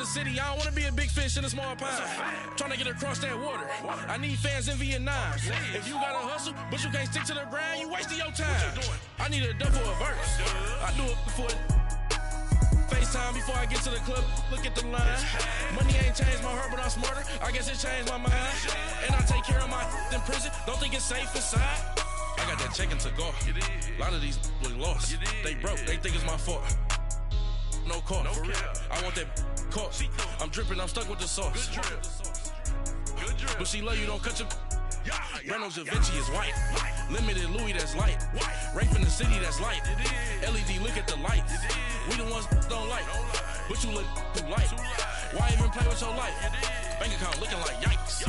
the city, I don't want to be a big fish in a small pond. Trying to get across that water. I need fans in Vietnam. If you got to hustle, but you can't stick to the grind, you wasting your time. I need a double a verse. I do it before FaceTime before I get to the club. Look at the line. Money ain't changed my heart, but I'm smarter. I guess it changed my mind. And I take care of my in prison. Don't think it's safe inside. I got that checking to go. A lot of these really lost. They broke. They think it's my fault. No call, for real. I want that caught. I'm dripping, I'm stuck with the sauce. Good drip. But she love you, don't cut your. Reynolds Da Vinci is white. Limited Louis, that's light. Rape in the city, that's light. LED, look at the lights. We the ones don't like. But you look too light. Why even play with your life? Bank account looking like yikes.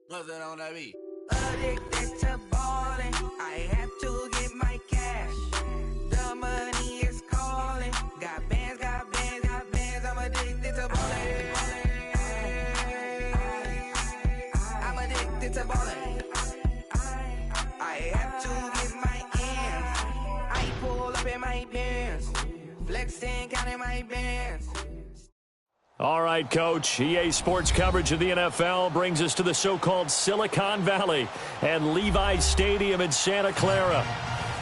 What's that on that beat? Addicted to ballin', I have to get my cash. The money is calling. Got bands, got bands, got bands. I'm addicted to ballin'. I'm addicted to ballin'. I have to get my ends. I pull up in my bands, flexing, counting my bands. All right, Coach. EA Sports coverage of the NFL brings us to the so-called Silicon Valley and Levi's Stadium in Santa Clara.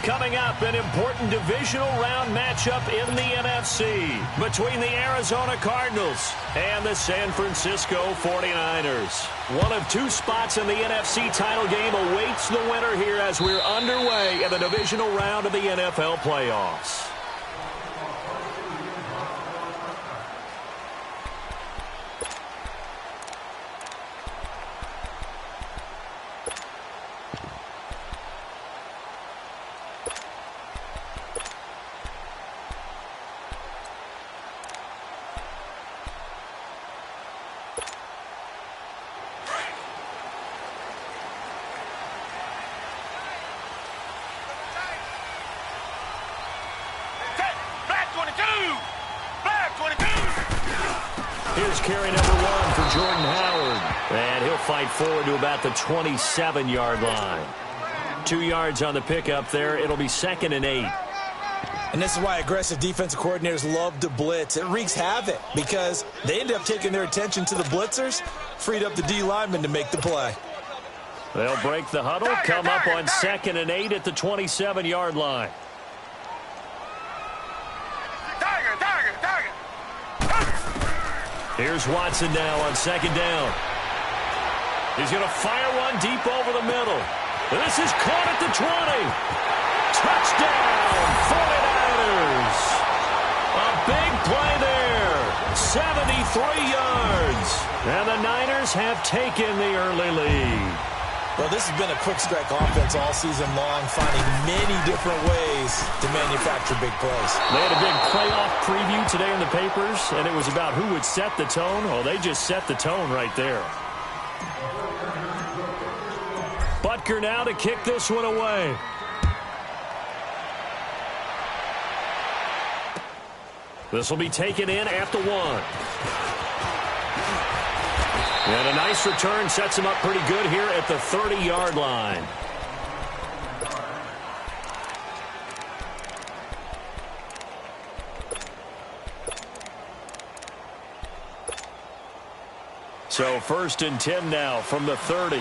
Coming up, an important divisional round matchup in the NFC between the Arizona Cardinals and the San Francisco 49ers. One of two spots in the NFC title game awaits the winner here as we're underway in the divisional round of the NFL playoffs. Here's carry number one for Jordan Howard. And he'll fight forward to about the 27-yard line. 2 yards on the pickup there. It'll be 2nd and 8. And this is why aggressive defensive coordinators love to blitz. It wreaks havoc because they end up taking their attention to the blitzers, freed up the D lineman to make the play. They'll break the huddle, come up on 2nd and 8 at the 27-yard line. Here's Watson now on 2nd down. He's going to fire one deep over the middle. This is caught at the 20. Touchdown, 49ers. A big play there. 73 yards. And the Niners have taken the early lead. Well, this has been a quick strike offense all season long, finding many different ways to manufacture big plays. They had a big playoff preview today in the papers, and it was about who would set the tone. Oh, they just set the tone right there. Butker now to kick this one away. This will be taken in at the 1. And a nice return sets him up pretty good here at the 30-yard line. So 1st and 10 now from the 30.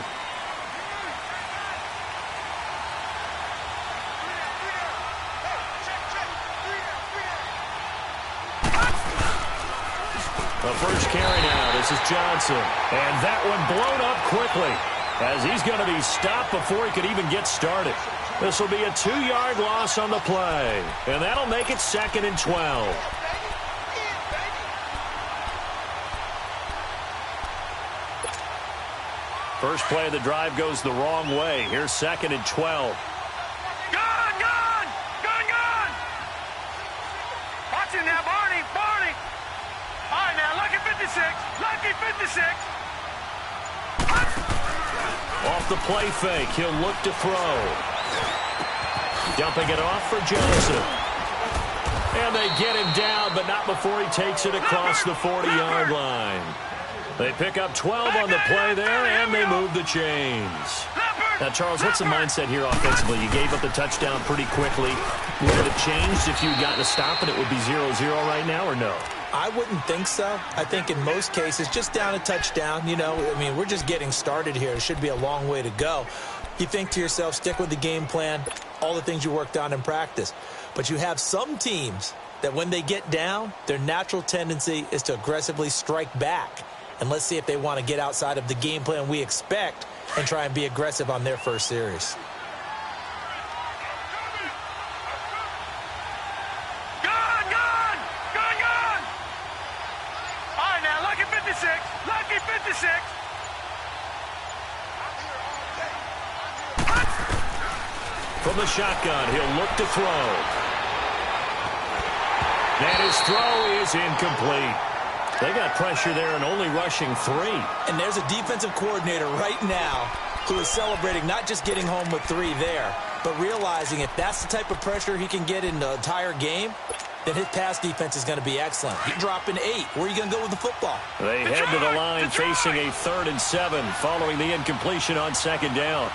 The first carry now, this is Johnson. And that one blown up quickly as he's going to be stopped before he could even get started. This will be a 2-yard loss on the play. And that'll make it 2nd and 12. First play of the drive goes the wrong way. Here's 2nd and 12. Gun! Watching Lucky 56. Off the play fake, he'll look to throw. Dumping it off for Johnson. And they get him down, but not before he takes it across the 40-yard line. They pick up 12 on the play there, and they move the chains. Now, Charles, what's the mindset here offensively? You gave up the touchdown pretty quickly. Would it have changed if you had gotten a stop and it would be 0-0 right now, or no? I wouldn't think so. I think in most cases, just down a touchdown, you know, I mean, we're just getting started here. It should be a long way to go. You think to yourself, stick with the game plan, all the things you worked on in practice. But you have some teams that when they get down, their natural tendency is to aggressively strike back. And let's see if they want to get outside of the game plan we expect and try and be aggressive on their first series. Lucky 56. From the shotgun, he'll look to throw. And his throw is incomplete. They got pressure there and only rushing 3. And there's a defensive coordinator right now who is celebrating not just getting home with 3 there, but realizing if that's the type of pressure he can get in the entire game, then his pass defense is going to be excellent. He's dropping 8. Where are you going to go with the football? They head to the line facing a 3rd and 7 following the incompletion on 2nd down.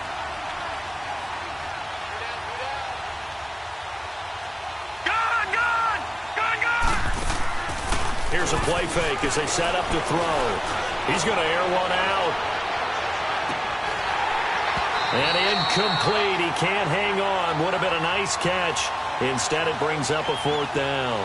Here's a play fake as they set up to throw. He's going to air one out. And incomplete. He can't hang on. Would have been a nice catch. Instead, it brings up a 4th down.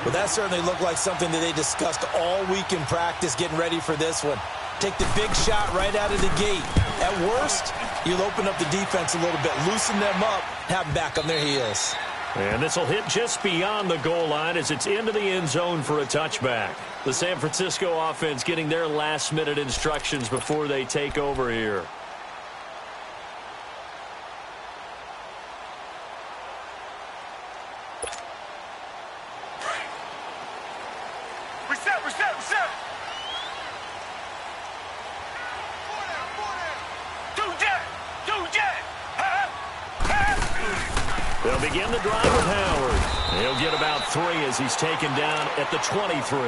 Well, that certainly looked like something that they discussed all week in practice getting ready for this one. Take the big shot right out of the gate. At worst, you'll open up the defense a little bit, loosen them up, have them back on their heels. And this will hit just beyond the goal line as it's into the end zone for a touchback. The San Francisco offense getting their last-minute instructions before they take over here. Reset. Two jet. They'll begin the drive with Howard. He'll get about 3 as he's taken down at the 23.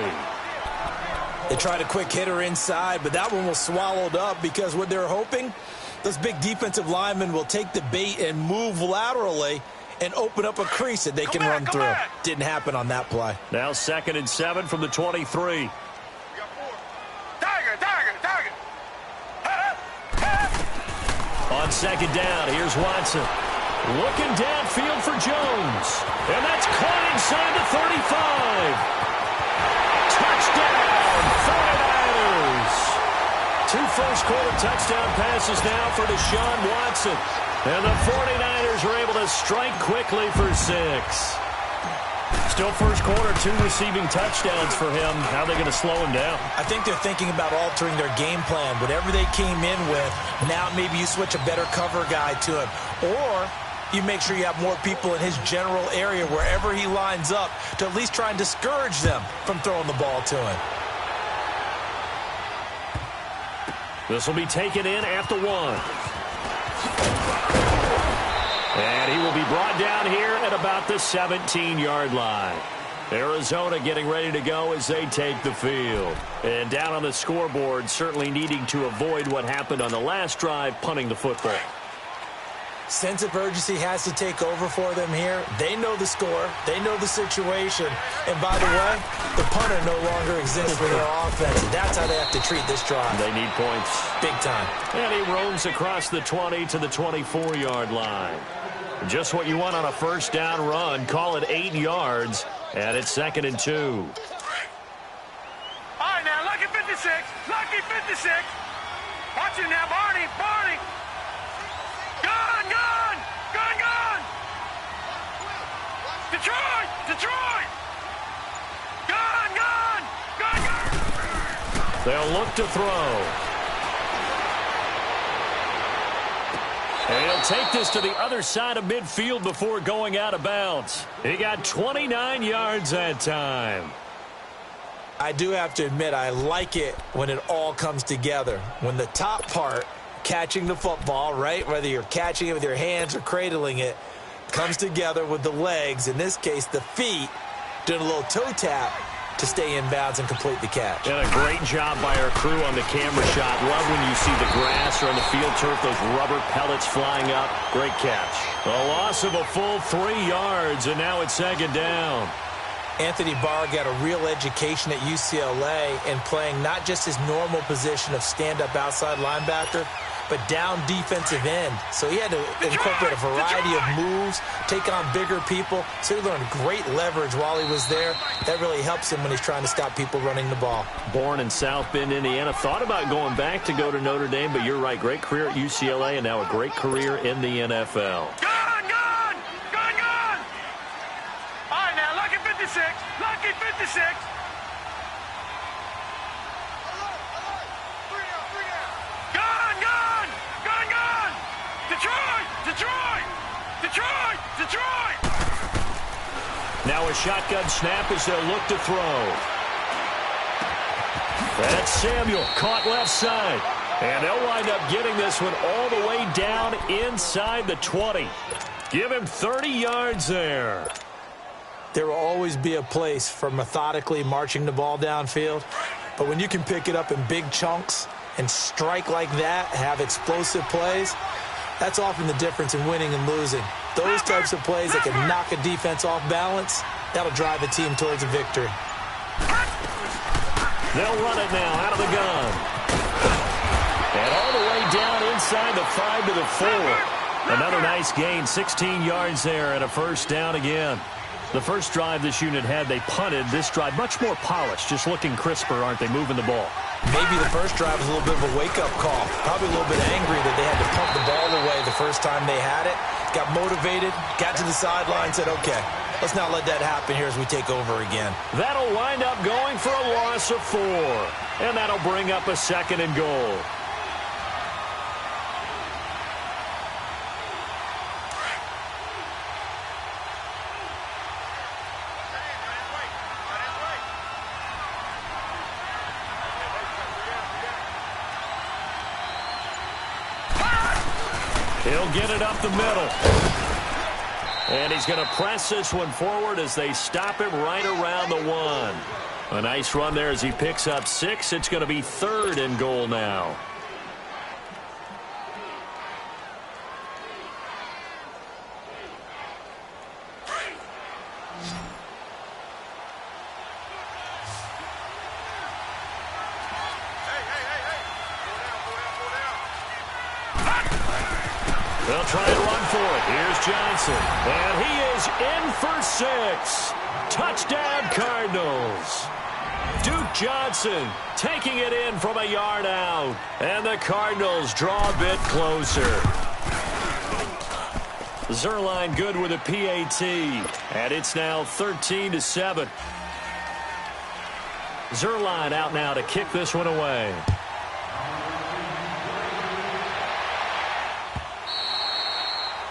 They tried a quick hitter inside, but that one was swallowed up because what they're hoping, those big defensive linemen will take the bait and move laterally and open up a crease that they can run through. Didn't happen on that play. Now 2nd and 7 from the 23. Target. On 2nd down, here's Watson. Looking downfield for Jones. And that's caught inside the 35. Touchdown, 49ers. 2 first-quarter touchdown passes now for Deshaun Watson. And the 49ers are able to strike quickly for 6. Still first quarter, 2 receiving touchdowns for him. How are they going to slow him down? I think they're thinking about altering their game plan. Whatever they came in with, now maybe you switch a better cover guy to him. Or you make sure you have more people in his general area wherever he lines up to at least try and discourage them from throwing the ball to him. This will be taken in at the 1. And he will be brought down here at about the 17-yard line. Arizona getting ready to go as they take the field. And down on the scoreboard, certainly needing to avoid what happened on the last drive, punting the football. Sense of urgency has to take over for them here. They know the score. They know the situation. And by the way, the punter no longer exists for their offense. That's how they have to treat this drive. They need points. Big time. And he roams across the 20 to the 24-yard line. Just what you want on a first down run. Call it 8 yards. And it's 2nd and 2. All right, now, lucky 56. Watch it now, Barney. Gun. Detroit. Gun. They'll look to throw. And he'll take this to the other side of midfield before going out of bounds. He got 29 yards that time. I do have to admit, I like it when it all comes together. When the top part, catching the football, right, whether you're catching it with your hands or cradling it, comes together with the legs, in this case the feet, doing a little toe tap to stay in bounds and complete the catch. And a great job by our crew on the camera shot. Love when you see the grass or on the field turf, those rubber pellets flying up. Great catch. A loss of a full 3 yards, and now it's second down. Anthony Barr got a real education at UCLA in playing not just his normal position of stand-up outside linebacker, but down defensive end. So he had to incorporate a variety of moves, take on bigger people. So he learned great leverage while he was there. That really helps him when he's trying to stop people running the ball. Born in South Bend, Indiana. Thought about going back to go to Notre Dame, but you're right. Great career at UCLA and now a great career in the NFL. Lucky 56. Gone. Detroit. Now a shotgun snap as they'll look to throw. That's Samuel, caught left side. And they'll wind up getting this one all the way down inside the 20. Give him 30 yards there. There will always be a place for methodically marching the ball downfield. But when you can pick it up in big chunks and strike like that, have explosive plays, that's often the difference in winning and losing. Those types of plays that can knock a defense off balance, that'll drive a team towards a victory. They'll run it now out of the gun. And all the way down inside the 5 to the 4. Another nice gain, 16 yards there and a first down again. The first drive this unit had, they punted. This drive, much more polished, just looking crisper, aren't they, moving the ball? Maybe the first drive was a little bit of a wake-up call. Probably a little bit angry that they had to pump the ball away the first time they had it. Got motivated, got to the sideline, said, okay, let's not let that happen here as we take over again. That'll wind up going for a loss of 4. And that'll bring up a 2nd and goal. He'll get it up the middle. And he's going to press this one forward as they stop him right around the 1. A nice run there as he picks up 6. It's going to be 3rd and goal now. They'll try and run for it. Here's Johnson. And he is in for 6. Touchdown, Cardinals. Duke Johnson taking it in from a yard out. And the Cardinals draw a bit closer. Zerline good with a PAT. And it's now 13-7. Zerline out now to kick this one away.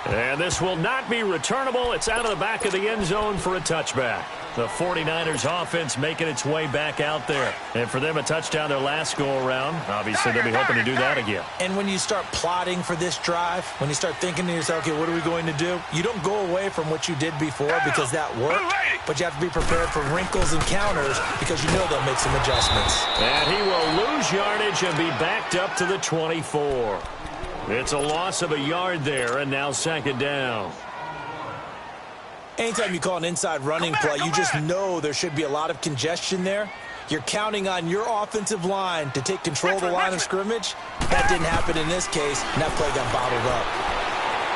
And this will not be returnable. It's out of the back of the end zone for a touchback. The 49ers offense making its way back out there. And for them, a touchdown their last go-around. Obviously, they'll be hoping to do that again. And when you start plotting for this drive, when you start thinking to yourself, okay, what are we going to do? You don't go away from what you did before because that worked. But you have to be prepared for wrinkles and counters because you know they'll make some adjustments. And he will lose yardage and be backed up to the 24. It's a loss of a yard there, and now 2nd down. Anytime you call an inside running play, you just know there should be a lot of congestion there. You're counting on your offensive line to take control of the line of scrimmage. That didn't happen in this case, and that play got bottled up.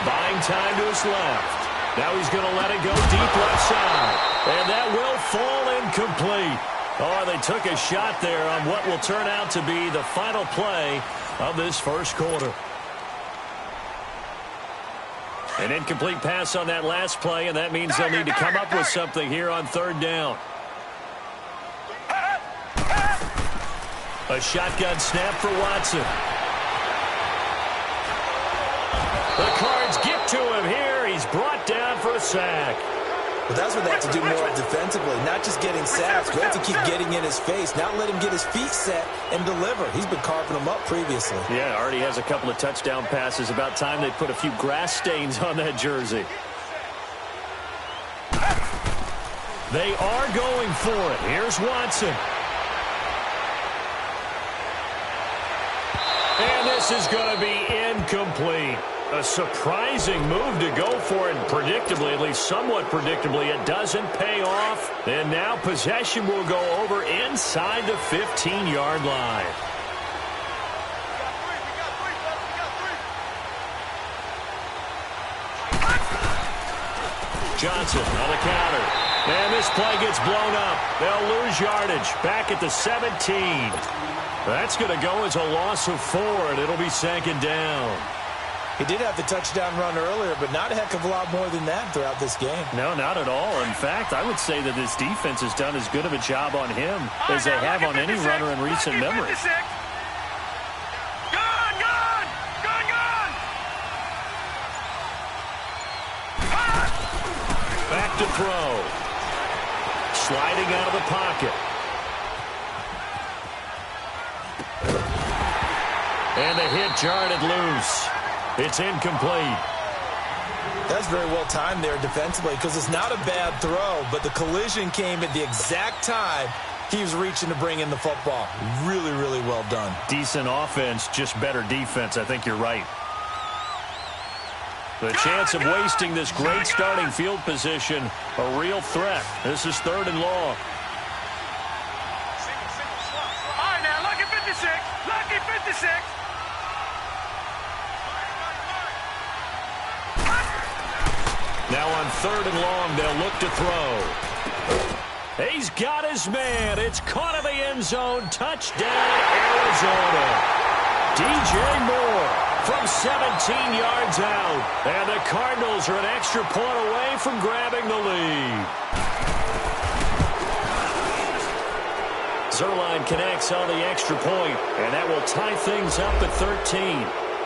Buying time to his left. Now he's going to let it go deep left side. And that will fall incomplete. Oh, they took a shot there on what will turn out to be the final play of this first quarter. An incomplete pass on that last play, and that means they'll need to come up with something here on 3rd down. A shotgun snap for Watson. The Cards get to him here. He's brought down for a sack. Well, that's what they have to do more of defensively, not just getting sacks. We have to keep getting in his face, not let him get his feet set and deliver. He's been carving them up previously. Yeah, already has a couple of touchdown passes. About time they put a few grass stains on that jersey. They are going for it. Here's Watson. And this is going to be incomplete. A surprising move to go for it. Predictably, at least somewhat predictably, it doesn't pay off. And now possession will go over inside the 15-yard line. Johnson on the counter. And this play gets blown up. They'll lose yardage. Back at the 17. That's going to go as a loss of 4, and it'll be second down. He did have the touchdown run earlier, but not a heck of a lot more than that throughout this game. No, not at all. In fact, I would say that this defense has done as good of a job on him as they have on any runner in recent memory. Back to throw. Sliding out of the pocket. And the hit jarred it loose. It's incomplete. That's very well timed there defensively because it's not a bad throw, but the collision came at the exact time he was reaching to bring in the football. Really, really well done. Decent offense, just better defense. I think you're right. The chance of wasting this great starting field position, a real threat. This is 3rd and long. All right, now, lucky 56. Lucky 56. Now on 3rd and long, they'll look to throw. He's got his man. It's caught in the end zone. Touchdown, Arizona. DJ Moore from 17 yards out. And the Cardinals are an extra point away from grabbing the lead. Zerline connects on the extra point, and that will tie things up at 13.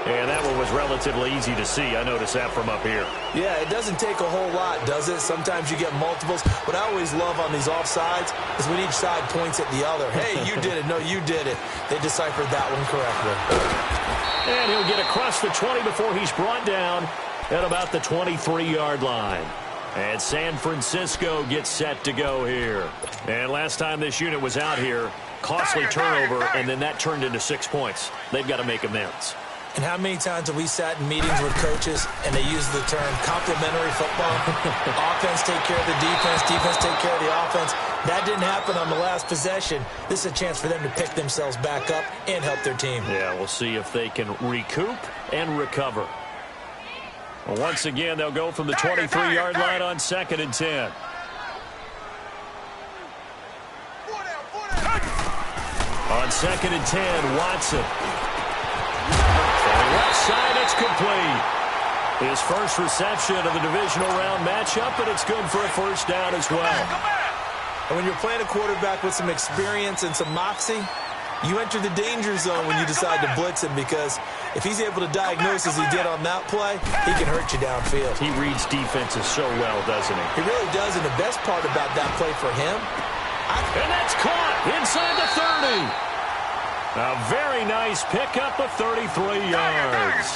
And that one was relatively easy to see. I noticed that from up here. Yeah, it doesn't take a whole lot, does it? Sometimes you get multiples. What I always love on these offsides is when each side points at the other. Hey, you did it. No, you did it. They deciphered that one correctly. And he'll get across the 20 before he's brought down at about the 23-yard line. And San Francisco gets set to go here. And last time this unit was out here, costly turnover, and then that turned into 6 points. They've got to make amends. And how many times have we sat in meetings with coaches and they use the term complementary football? Offense take care of the defense, defense take care of the offense. That didn't happen on the last possession. This is a chance for them to pick themselves back up and help their team. Yeah, we'll see if they can recoup and recover. Well, once again, they'll go from the 23-yard line on 2nd and 10. On 2nd and 10, Watson. Left side, it's complete. His first reception of the divisional round matchup, and it's good for a first down as well. And when you're playing a quarterback with some experience and some moxie, you enter the danger zone when you decide to blitz him, because if he's able to diagnose as he did on that play, he can hurt you downfield. He reads defenses so well, doesn't he? He really does, and the best part about that play for him... And that's caught inside the 30. A very nice pickup of 33 yards.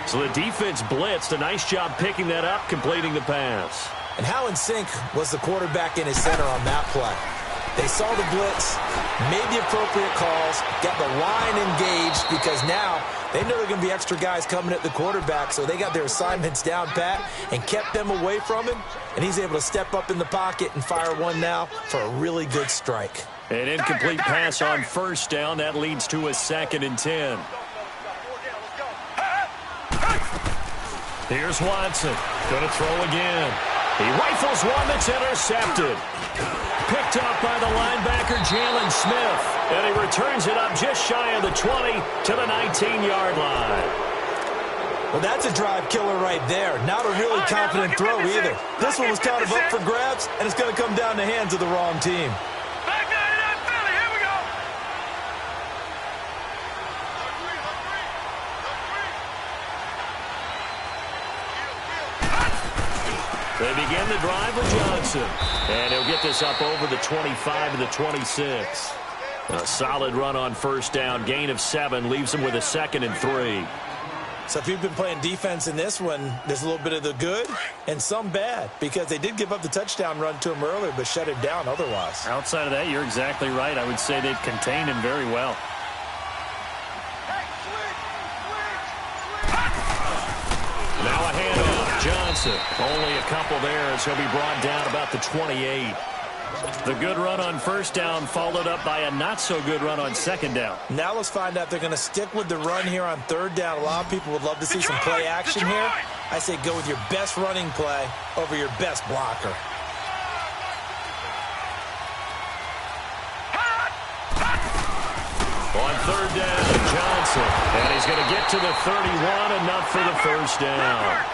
So the defense blitzed. A nice job picking that up, completing the pass. And how in sync was the quarterback in his center on that play? They saw the blitz, made the appropriate calls, got the line engaged, because now they know there are going to be extra guys coming at the quarterback, so they got their assignments down pat and kept them away from him, and he's able to step up in the pocket and fire one now for a really good strike. An incomplete pass on first down. That leads to a 2nd and 10. Here's Watson. Going to throw again. He rifles one that's intercepted. Picked up by the linebacker, Jalen Smith. And he returns it up just shy of the 20 to the 19-yard line. Well, that's a drive killer right there. Not a really confident throw either. This one was kind of up for grabs, and it's going to come down the hands of the wrong team. They begin the drive with Johnson. And he'll get this up over the 25 to the 26. A solid run on first down. Gain of 7 leaves him with a 2nd and 3. So if you've been playing defense in this one, there's a little bit of the good and some bad, because they did give up the touchdown run to him earlier but shut him down otherwise. Outside of that, you're exactly right. I would say they've contained him very well. Now a handoff. Johnson. Only a couple there as he'll be brought down about the 28. The good run on first down followed up by a not-so-good run on second down. Now let's find out if they're going to stick with the run here on third down. A lot of people would love to see some play action here. I say go with your best running play over your best blocker. On third down, Johnson. And he's going to get to the 31, enough for the first down.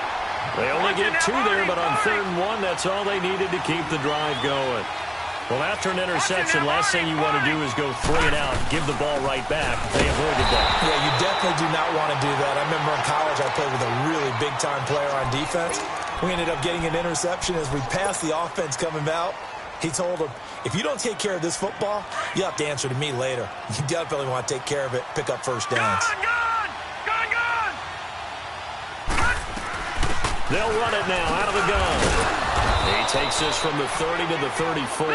They only get 2 there, but on 3rd and 1, that's all they needed to keep the drive going. Well, after an interception, last thing you want to do is go 3 and out, give the ball right back. They avoided that. Yeah, you definitely do not want to do that. I remember in college I played with a really big-time player on defense. We ended up getting an interception as we passed the offense coming out. He told him, if you don't take care of this football, you have to answer to me later. You definitely want to take care of it, pick up first downs. They'll run it now out of the gun. He takes this from the 30 to the 34.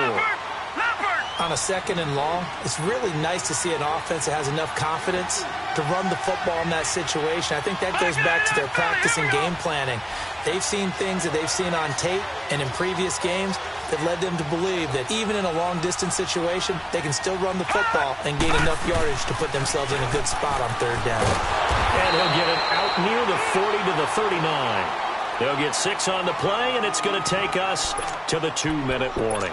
On a 2nd and long, it's really nice to see an offense that has enough confidence to run the football in that situation. I think that goes back to their practice and game planning. They've seen things that they've seen on tape and in previous games that led them to believe that even in a long-distance situation, they can still run the football and gain enough yardage to put themselves in a good spot on third down. And he'll get it out near the 40 to the 39. They'll get 6 on the play, and it's going to take us to the 2-minute warning.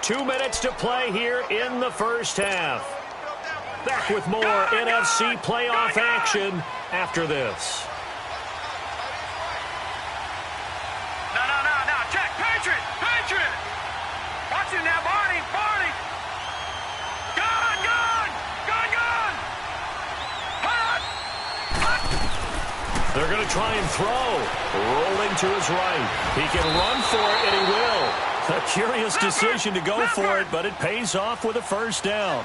2 minutes to play here in the first half. Back with more NFC playoff action after this. No. Check. Patriot. Watch it now, Barney. Gun. They're going to try and throw. Rolling to his right. He can run for it, and he will. A curious decision to go for it, but it pays off with a first down.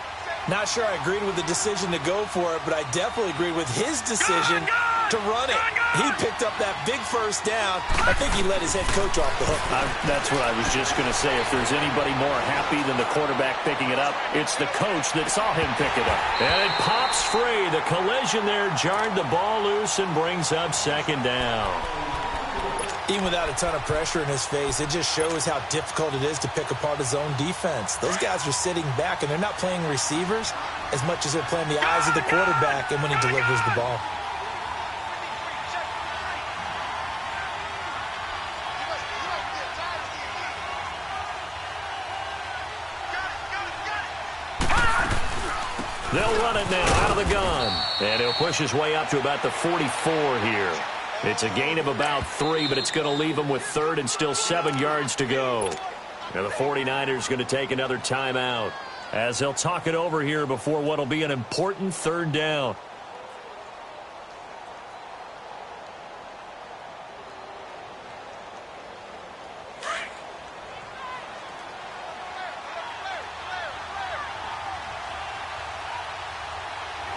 Not sure I agreed with the decision to go for it, but I definitely agreed with his decision to run it. He picked up that big first down. I think he let his head coach off the hook. That's what I was just going to say. If there's anybody more happy than the quarterback picking it up, it's the coach that saw him pick it up. And it pops free. The collision there jarred the ball loose and brings up 2nd down. Even without a ton of pressure in his face, it just shows how difficult it is to pick apart his own defense. Those guys are sitting back, and they're not playing receivers as much as they're playing the eyes of the quarterback and when he delivers the ball. They'll run it now out of the gun. And he'll push his way up to about the 44 here. It's a gain of about 3, but it's going to leave him with 3rd and still 7 yards to go. And the 49ers going to take another timeout as they'll talk it over here before what will be an important 3rd down.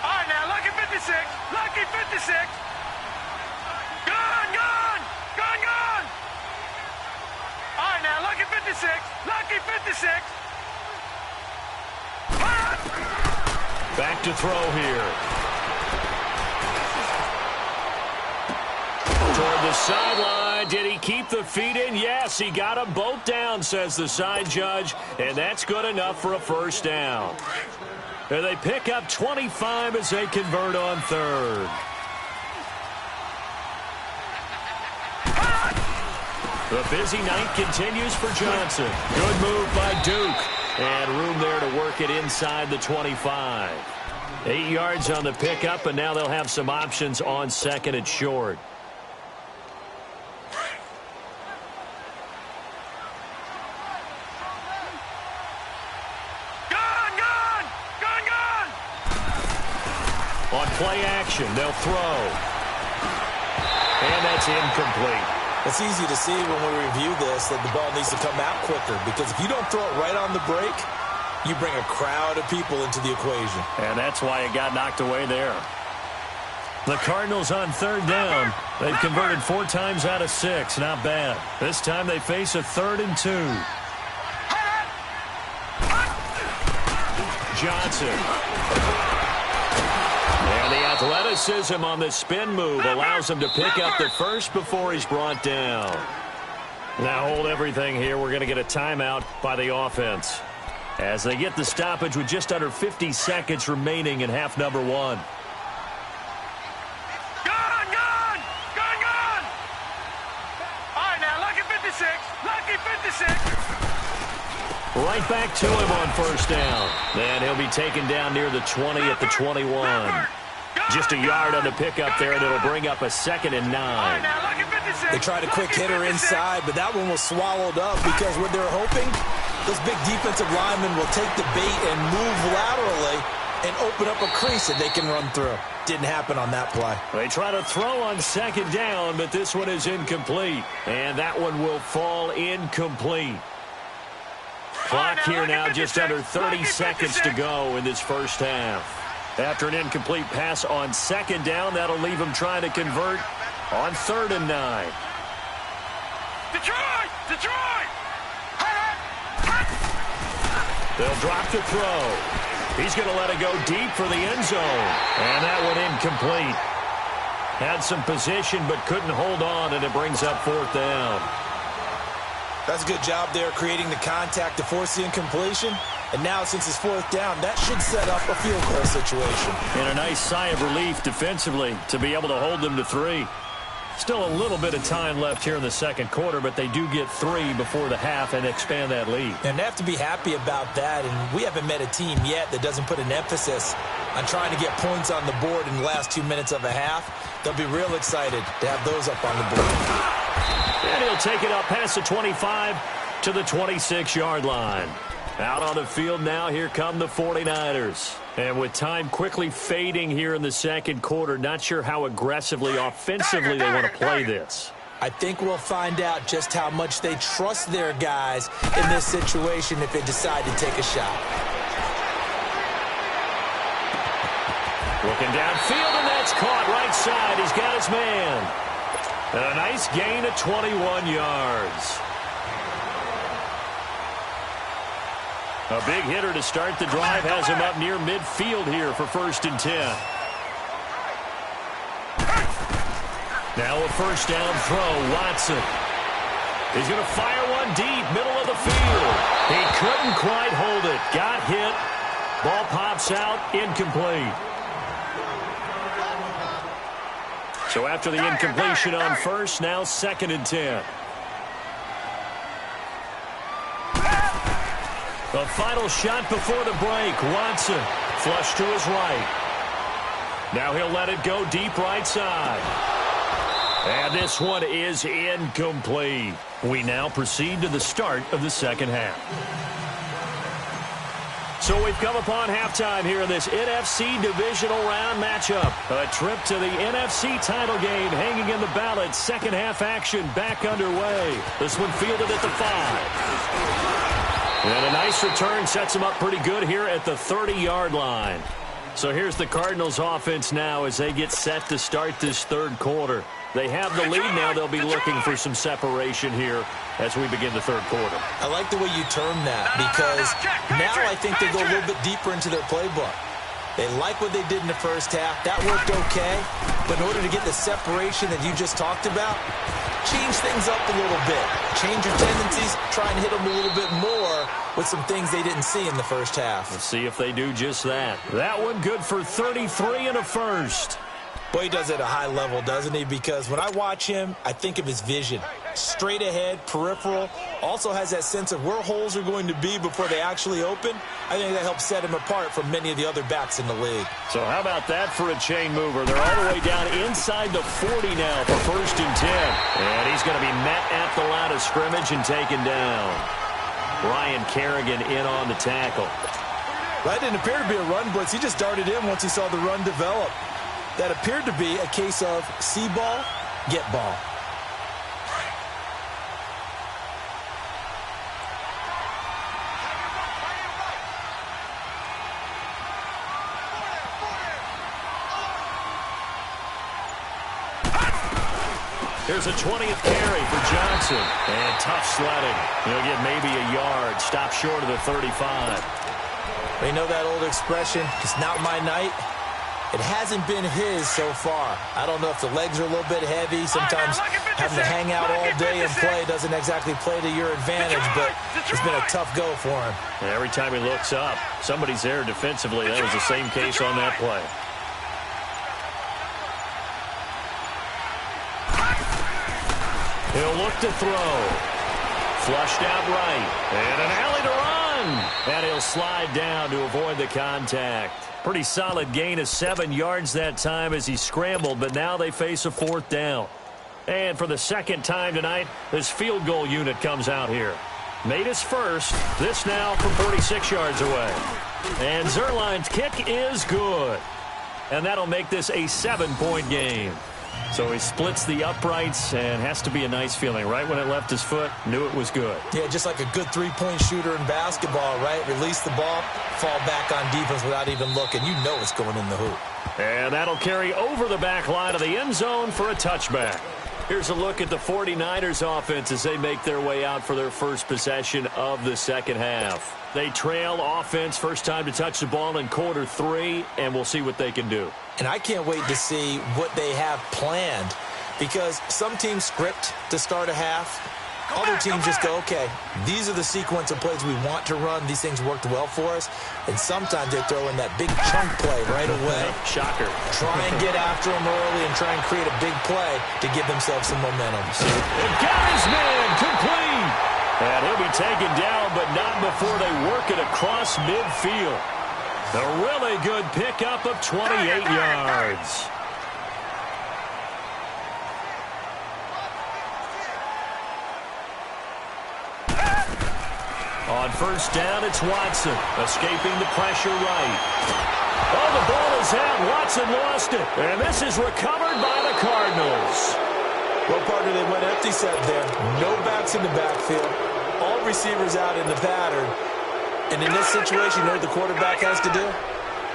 All right, now, lucky 56. Gun. All right, now, lucky 56. Back to throw here. Toward the sideline. Did he keep the feet in? Yes, he got them both down, says the side judge. And that's good enough for a first down. And they pick up 25 as they convert on 3rd. The busy night continues for Johnson. Good move by Duke. And room there to work it inside the 25. 8 yards on the pickup, and now they'll have some options on 2nd and short. Gun. On play action, they'll throw. And that's incomplete. It's easy to see when we review this that the ball needs to come out quicker, because if you don't throw it right on the break, you bring a crowd of people into the equation. And that's why it got knocked away there. The Cardinals on third down. They've converted 4 times out of 6. Not bad. This time they face a 3rd and 2. Johnson. And the athleticism on the spin move allows him to pick up the first before he's brought down. Now hold everything here. We're going to get a timeout by the offense as they get the stoppage with just under 50 seconds remaining in half number 1. Right back to him on first down. And he'll be taken down near the 20 at the 21. Just a yard on the pickup there, and it'll bring up a 2nd and 9. They tried a quick hitter inside, but that one was swallowed up because what they're hoping, those big defensive linemen will take the bait and move laterally and open up a crease that they can run through. Didn't happen on that play. They try to throw on 2nd down, but this one is incomplete. And that one will fall incomplete. Clock here now, just under 30 seconds to go in this first half. After an incomplete pass on 2nd down, that'll leave him trying to convert on 3rd and 9. Detroit! Detroit! They'll drop the throw. He's going to let it go deep for the end zone. And that one incomplete. Had some position but couldn't hold on, and it brings up 4th down. That's a good job there creating the contact to force the incompletion. And now, since it's 4th down, that should set up a field goal situation. And a nice sigh of relief defensively to be able to hold them to 3. Still a little bit of time left here in the second quarter, but they do get 3 before the half and expand that lead. And they have to be happy about that. And we haven't met a team yet that doesn't put an emphasis on trying to get points on the board in the last 2 minutes of a half. They'll be real excited to have those up on the board. And he'll take it up past the 25 to the 26-yard line. Out on the field now, here come the 49ers. And with time quickly fading here in the second quarter, not sure how aggressively, offensively they want to play this. I think we'll find out just how much they trust their guys in this situation if they decide to take a shot. Looking downfield, and that's caught right side. He's got his man. And a nice gain of 21 yards. A big hitter to start the drive has him up near midfield here for 1st and 10. Now a first down throw, Watson. He's going to fire one deep, middle of the field. He couldn't quite hold it. Got hit. Ball pops out, incomplete. So after the incompletion on first, now 2nd and 10. The final shot before the break. Watson, flush to his right. Now he'll let it go deep right side. And this one is incomplete. We now proceed to the start of the second half. So we've come upon halftime here in this NFC divisional round matchup. A trip to the NFC title game hanging in the balance. Second half action back underway. This one fielded at the 5. And a nice return sets them up pretty good here at the 30-yard line. So here's the Cardinals offense now as they get set to start this third quarter. They have the lead now. They'll be looking for some separation here as we begin the third quarter. I like the way you term that because now I think they go a little bit deeper into their playbook. They like what they did in the first half. That worked okay. But in order to get the separation that you just talked about, change things up a little bit. Change your tendencies. Try and hit them a little bit more with some things they didn't see in the first half. Let's see if they do just that. That one good for 33 and a first. Boy, he does it at a high level, doesn't he? Because when I watch him, I think of his vision. Straight ahead, peripheral. Also has that sense of where holes are going to be before they actually open. I think that helps set him apart from many of the other backs in the league. So how about that for a chain mover? They're all the way down inside the 40 now for 1st and 10. And he's going to be met at the line of scrimmage and taken down. Ryan Kerrigan in on the tackle. That didn't appear to be a run blitz. He just darted in once he saw the run develop. That appeared to be a case of see ball, get ball. Here's a 20th carry for Johnson. And tough sledding. He'll get maybe a yard. Stop short of the 35. They know that old expression, it's not my night. It hasn't been his so far. I don't know if the legs are a little bit heavy. Sometimes having to hang out all day and play doesn't exactly play to your advantage, but it's been a tough go for him. And every time he looks up, somebody's there defensively. That was the same case on that play. He'll look to throw. Flushed out right. And an alley to run. And he'll slide down to avoid the contact. Pretty solid gain of 7 yards that time as he scrambled, but now they face a 4th down. And for the second time tonight, this field goal unit comes out here. Made his first. This now from 46 yards away. And Zerline's kick is good. And that'll make this a 7-point game. So he splits the uprights and has to be a nice feeling. Right when it left his foot, knew it was good. Yeah, just like a good three-point shooter in basketball, right? Release the ball, fall back on defense without even looking. You know it's going in the hoop. And that'll carry over the back line of the end zone for a touchback. Here's a look at the 49ers offense as they make their way out for their first possession of the second half. They trail offense first time to touch the ball in quarter 3, and we'll see what they can do. And I can't wait to see what they have planned, because some teams script to start a half. Other teams just go, okay, these are the sequence of plays we want to run. These things worked well for us. And sometimes they throw in that big chunk play right away. Shocker. Try and get after them early and try and create a big play to give themselves some momentum. And got his man complete. And he'll be taken down, but not before they work it across midfield. A really good pickup of 28 yards. On first down, it's Watson, escaping the pressure right. Oh, the ball is out. Watson lost it. And this is recovered by the Cardinals. Well, partner, they went empty set there. No backs in the backfield. All receivers out in the pattern. And in this situation, you know what the quarterback has to do?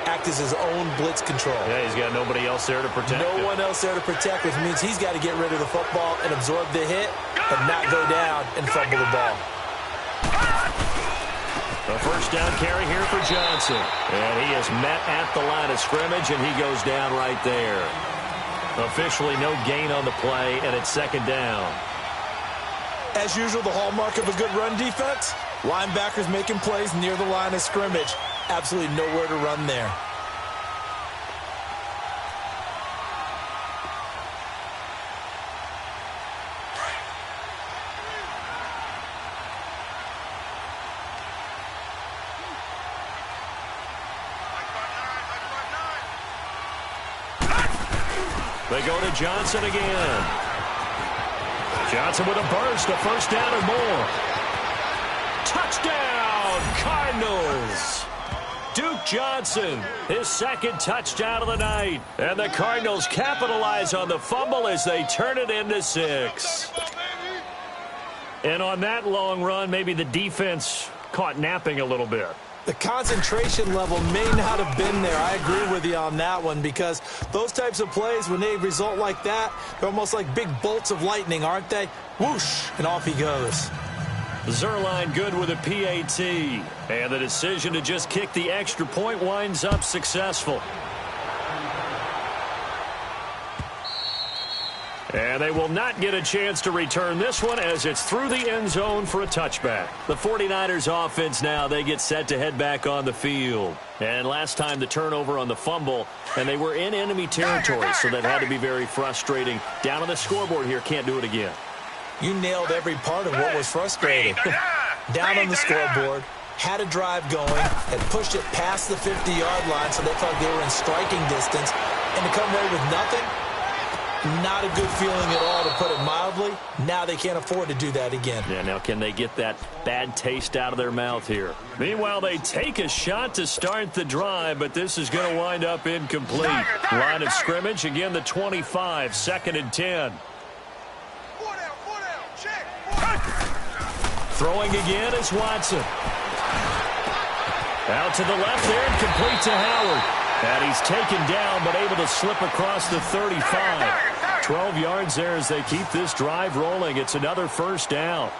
Act as his own blitz control. Yeah, he's got nobody else there to protect him. No one else there to protect, which means he's got to get rid of the football and absorb the hit, but not go down and fumble the ball. The first down carry here for Johnson. And he is met at the line of scrimmage, and he goes down right there. Officially no gain on the play, and it's second down. As usual, the hallmark of a good run defense, linebackers making plays near the line of scrimmage. Absolutely nowhere to run there. They go to Johnson again. Johnson with a burst, a first down or more. Touchdown, Cardinals. Duke Johnson, his second touchdown of the night. And the Cardinals capitalize on the fumble as they turn it into 6. And on that long run, maybe the defense caught napping a little bit. The concentration level may not have been there. I agree with you on that one, because those types of plays, when they result like that, they're almost like big bolts of lightning, aren't they? Whoosh, and off he goes. Zerline good with a PAT. And the decision to just kick the extra point winds up successful. And they will not get a chance to return this one as it's through the end zone for a touchback. The 49ers offense now, they get set to head back on the field. And last time the turnover on the fumble, and they were in enemy territory, so that had to be very frustrating. Down on the scoreboard here, can't do it again. You nailed every part of what was frustrating. Down on the scoreboard, had a drive going, had pushed it past the 50-yard line, so they felt they were in striking distance, and to come away with nothing, not a good feeling at all, to put it mildly. Now they can't afford to do that again. Yeah, now can they get that bad taste out of their mouth here? Meanwhile, they take a shot to start the drive, but this is going to wind up incomplete. Line of scrimmage, again the 25, 2nd and 10. Throwing again is Watson. Out to the left there and complete to Howard. And he's taken down but able to slip across the 35. 12 yards there as they keep this drive rolling. It's another first down.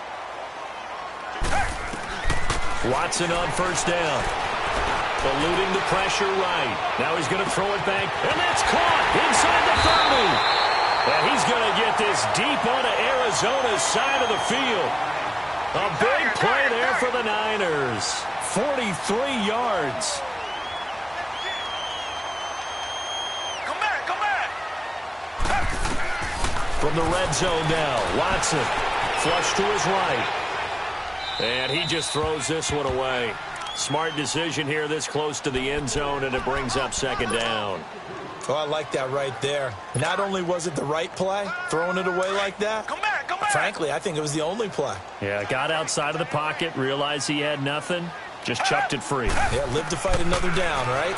Watson on first down. Eluding the pressure right. Now he's going to throw it back, and that's caught inside the 30. And he's going to get this deep onto Arizona's side of the field. A big play there for the Niners. 43 yards. From the red zone now, Watson flush to his right. And he just throws this one away. Smart decision here this close to the end zone, and it brings up second down. Oh, I like that right there. Not only was it the right play, throwing it away like that, frankly, I think it was the only play. Yeah, got outside of the pocket, realized he had nothing, just chucked it free. Yeah, live to fight another down, right?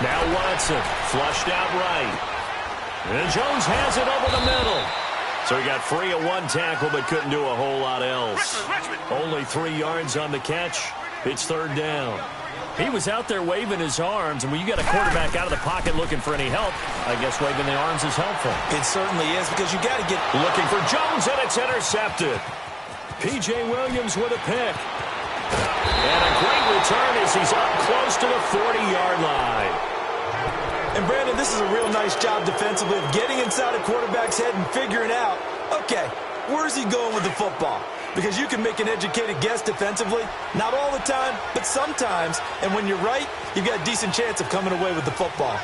Now Watson, flushed out right. And Jones has it over the middle. So he got free at one tackle, but couldn't do a whole lot else. Only 3 yards on the catch. It's third down. He was out there waving his arms, and when you got a quarterback out of the pocket looking for any help, I guess waving the arms is helpful. It certainly is, because you got to get... Looking for Jones, and it's intercepted. P.J. Williams with a pick. And a great return as he's up close to the 40-yard line. And, Brandon, this is a real nice job defensively of getting inside a quarterback's head and figuring out, okay, where's he going with the football? Because you can make an educated guess defensively. Not all the time, but sometimes. And when you're right, you've got a decent chance of coming away with the football.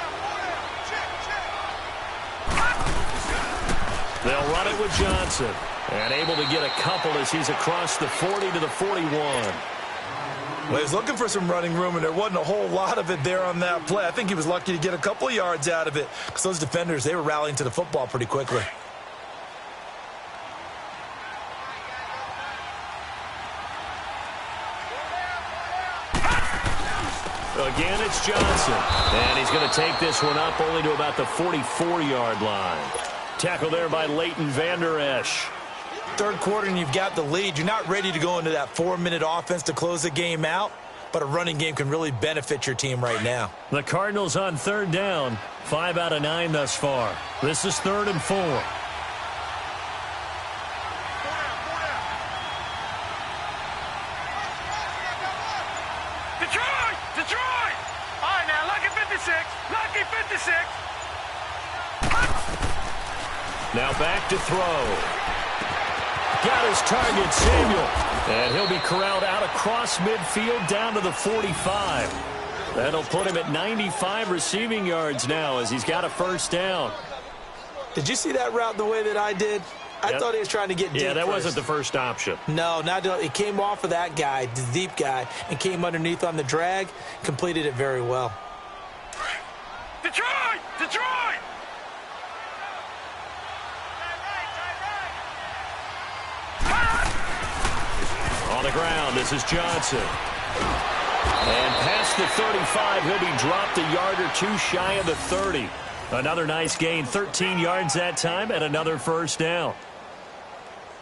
They'll run it with Johnson. And able to get a couple as he's across the 40 to the 41. Well, he was looking for some running room, and there wasn't a whole lot of it there on that play. I think he was lucky to get a couple of yards out of it, because those defenders, they were rallying to the football pretty quickly. Again, it's Johnson. And he's going to take this one up only to about the 44-yard line. Tackle there by Leighton Vander Esch. Third quarter and you've got the lead. You're not ready to go into that 4-minute offense to close the game out, but a running game can really benefit your team right now. The Cardinals on third down, 5 out of 9 thus far. This is 3rd and 4. Detroit! All right, now, lucky 56. Lucky 56. Now back to throw. Got his target, Samuel. And he'll be corralled out across midfield down to the 45. That'll put him at 95 receiving yards now as he's got a first down. Did you see that route the way that I did? I thought he was trying to get deep. Yeah, that first. wasn't the first option. No, not it came off of that guy, the deep guy, and came underneath on the drag, completed it very well. Detroit! Detroit! On the ground, this is Johnson. And past the 35, he'll be dropped a yard or two shy of the 30. Another nice gain, 13 yards that time, and another first down.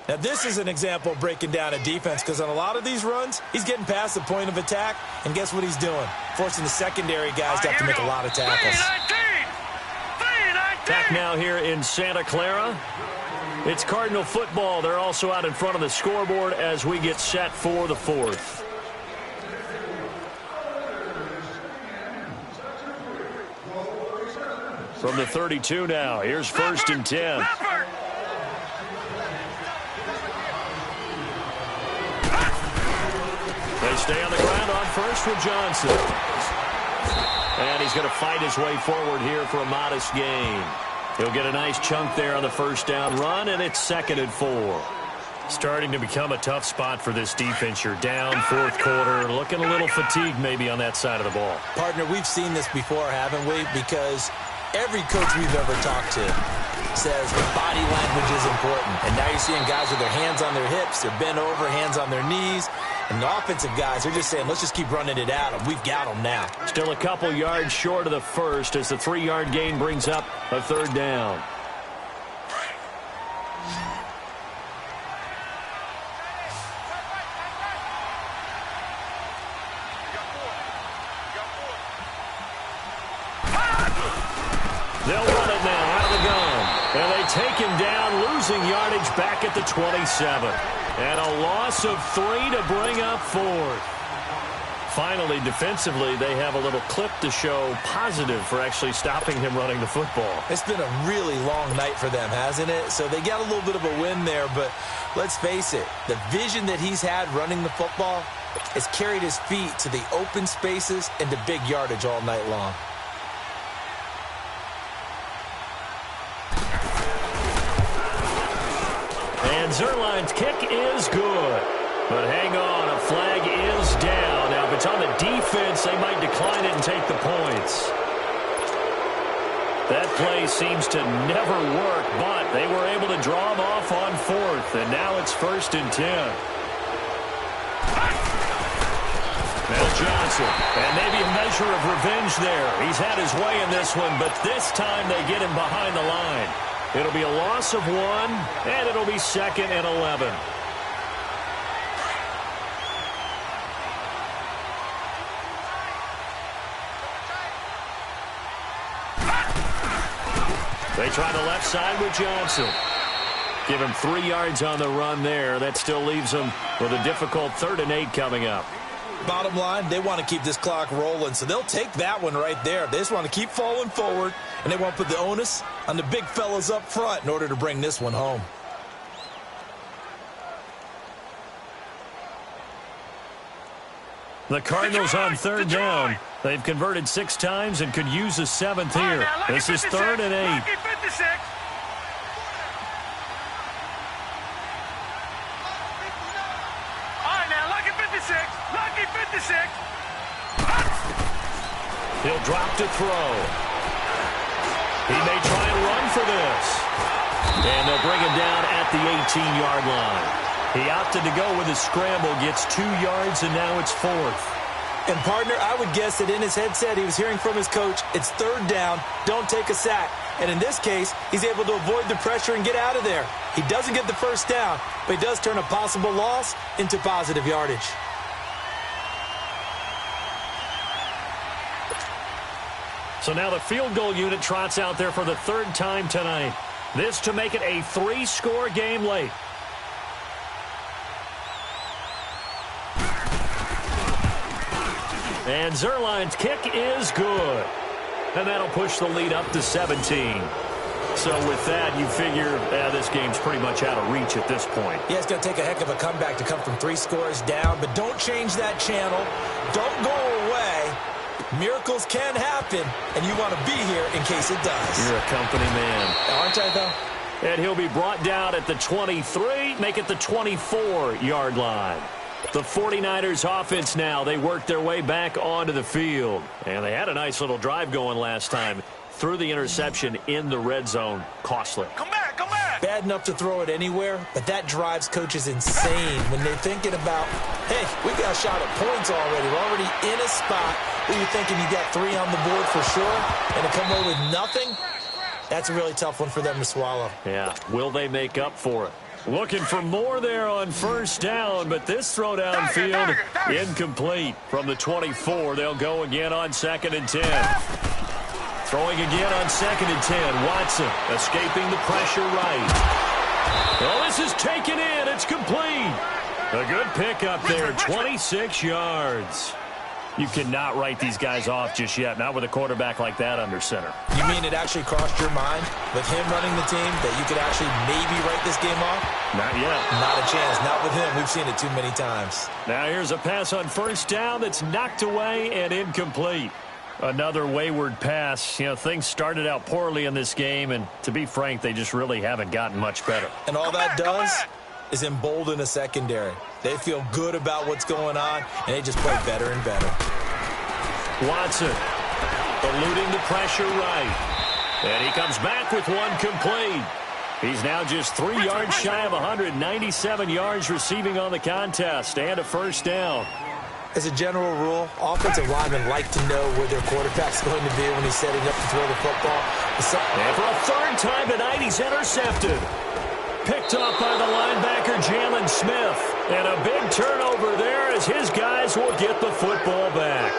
Now, this is an example of breaking down a defense, because on a lot of these runs, he's getting past the point of attack, and guess what he's doing? Forcing the secondary guys to have to make a lot of tackles. 3-19! Back now here in Santa Clara. It's Cardinal football. They're also out in front of the scoreboard as we get set for the 4th. From the 32 now, here's 1st and 10. They stay on the ground on first with Johnson. And he's going to fight his way forward here for a modest gain. He'll get a nice chunk there on the first down run, and it's 2nd and 4. Starting to become a tough spot for this defense. You're down 4th quarter, looking a little fatigued maybe on that side of the ball. Partner, we've seen this before, haven't we? Because every coach we've ever talked to says body language is important. And now you're seeing guys with their hands on their hips, they're bent over, hands on their knees. And the offensive guys are just saying, let's just keep running it out, and we've got them now. Still a couple yards short of the first as the 3-yard gain brings up a 3rd down. They'll run it now out of the gun. And back at the 27. And a loss of 3 to bring up 4th. Finally, defensively, they have a little clip to show positive for actually stopping him running the football. It's been a really long night for them, hasn't it? So they got a little bit of a win there, but let's face it, the vision that he's had running the football has carried his feet to the open spaces and to big yardage all night long. And Zerline's kick is good. But hang on, a flag is down. Now, if it's on the defense, they might decline it and take the points. That play seems to never work, but they were able to draw him off on 4th, and now it's 1st and 10. Now Johnson, and maybe a measure of revenge there. He's had his way in this one, but this time they get him behind the line. It'll be a loss of 1, and it'll be 2nd and 11. They try the left side with Johnson. Give him 3 yards on the run there. That still leaves him with a difficult 3rd and 8 coming up. Bottom line, they want to keep this clock rolling, so they'll take that one right there. They just want to keep falling forward, and they want to put the onus on the big fellas up front in order to bring this one home. The Cardinals on 3rd down. They've converted 6 times and could use a 7th here. This is 3rd and 8. Lucky 56. All right, now, lucky 56. Lucky 56. He'll drop to throw. He may try and run for this. And they'll bring him down at the 18-yard line. He opted to go with a scramble, gets 2 yards, and now it's 4th. And, partner, I would guess that in his headset he was hearing from his coach, it's 3rd down, don't take a sack. And in this case, he's able to avoid the pressure and get out of there. He doesn't get the 1st down, but he does turn a possible loss into positive yardage. So now the field goal unit trots out there for the 3rd time tonight. This to make it a 3-score game late. And Zerline's kick is good. And that'll push the lead up to 17. So with that, you figure this game's pretty much out of reach at this point. Yeah, it's going to take a heck of a comeback to come from 3 scores down, but don't change that channel. Don't go away. Miracles can happen, and you want to be here in case it does. You're a company man. Aren't I, though? And he'll be brought down at the 23, make it the 24-yard line. The 49ers offense now, they work their way back onto the field. And they had a nice little drive going last time. Threw the interception in the red zone. Costly. Come back, come back. Bad enough to throw it anywhere, but that drives coaches insane when they're thinking about, hey, we got a shot at points already. We're already in a spot where you're thinking you got 3 on the board for sure, and to come away with nothing, that's a really tough one for them to swallow. Yeah, will they make up for it? Looking for more there on 1st down, but this throw downfield incomplete. From the 24, they'll go again on 2nd and 10. Throwing again on 2nd and 10. Watson escaping the pressure right. Well, this is taken in. It's complete. A good pickup there, 26 yards. You cannot write these guys off just yet, not with a quarterback like that under center. You mean it actually crossed your mind with him running the team that you could actually maybe write this game off? Not yet. Not a chance. Not with him. We've seen it too many times. Now here's a pass on 1st down that's knocked away and incomplete. Another wayward pass. You know, things started out poorly in this game, and to be frank, they just really haven't gotten much better. And all that does is embolden a secondary. They feel good about what's going on, and they just play better and better. Watson eluding the pressure right. And he comes back with one complete. He's now just 3 yards shy of 197 yards receiving on the contest and a 1st down. As a general rule, offensive linemen like to know where their quarterback's going to be when he's setting up to throw the football. And for a 3rd time tonight, he's intercepted. Picked up by the linebacker, Jalen Smith. And a big turnover there as his guys will get the football back.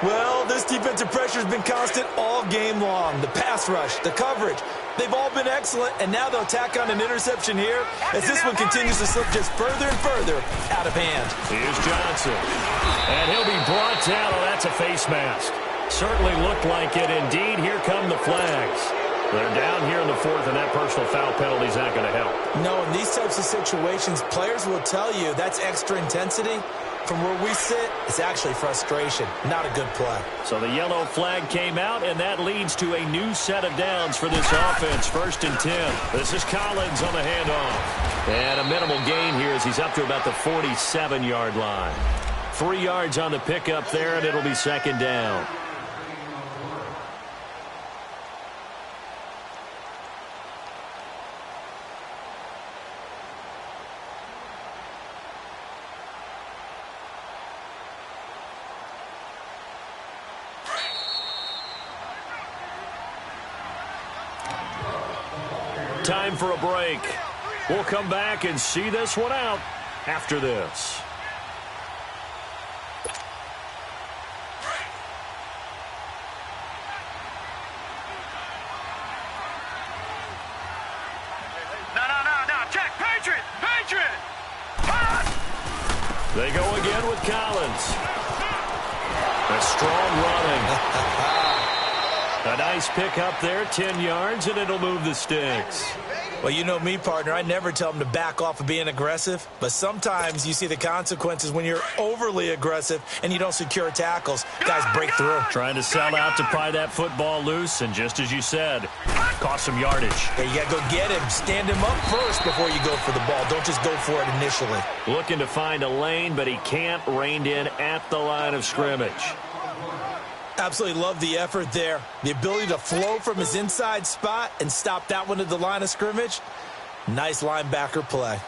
Well, this defensive pressure has been constant all game long. The pass rush, the coverage, they've all been excellent, and now they'll tack on an interception here as this one continues to slip just further and further out of hand. Here's Johnson, and he'll be brought down. Oh, that's a face mask. Certainly looked like it. Indeed, here come the flags. They're down here in the fourth, and that personal foul penalty is not going to help. No, in these types of situations, players will tell you that's extra intensity. From where we sit, it's actually frustration, not a good play. So the yellow flag came out, and that leads to a new set of downs for this offense. 1st and 10. This is Collins on the handoff. And a minimal gain here as he's up to about the 47-yard line. 3 yards on the pickup there, and it'll be 2nd down. Time for a break. We'll come back and see this one out after this. No. Check. Patriot. They go again with Collins. A strong running. A nice pick up there, 10 yards, and it'll move the sticks. Well, you know me, partner. I never tell them to back off of being aggressive, but sometimes you see the consequences when you're overly aggressive and you don't secure tackles. Guys break through. Trying to sell out to pry that football loose, and just as you said, cost some yardage. Yeah, you got to go get him. Stand him up first before you go for the ball. Don't just go for it initially. Looking to find a lane, but he can't. Reined in at the line of scrimmage. Absolutely love the effort there. The ability to flow from his inside spot and stop that one at the line of scrimmage. Nice linebacker play.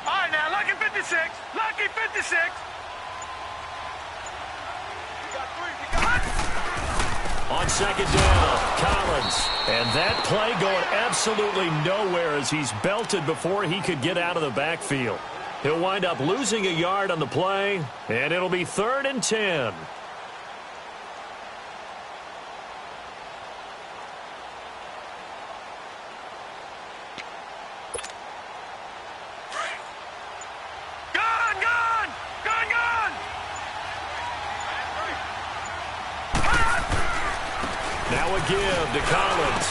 All right, now, lucky 56. Lucky 56. On 2nd down, Collins. And that play going absolutely nowhere as he's belted before he could get out of the backfield. He'll wind up losing a yard on the play, and it'll be 3rd and 10. Now a give to Collins.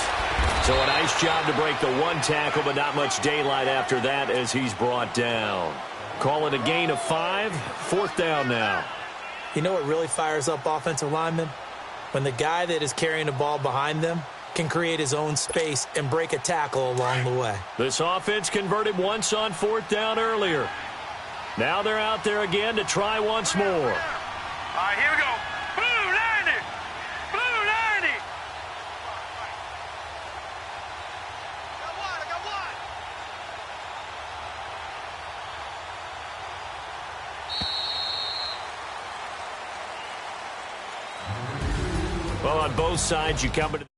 So a nice job to break the one tackle, but not much daylight after that as he's brought down. Call it a gain of 5, 4th down now. You know what really fires up offensive linemen? When the guy that is carrying the ball behind them can create his own space and break a tackle along the way. This offense converted once on 4th down earlier. Now they're out there again to try once more. All right, here we go. Blue 90. Blue 90. I got one. Well, on both sides, you come to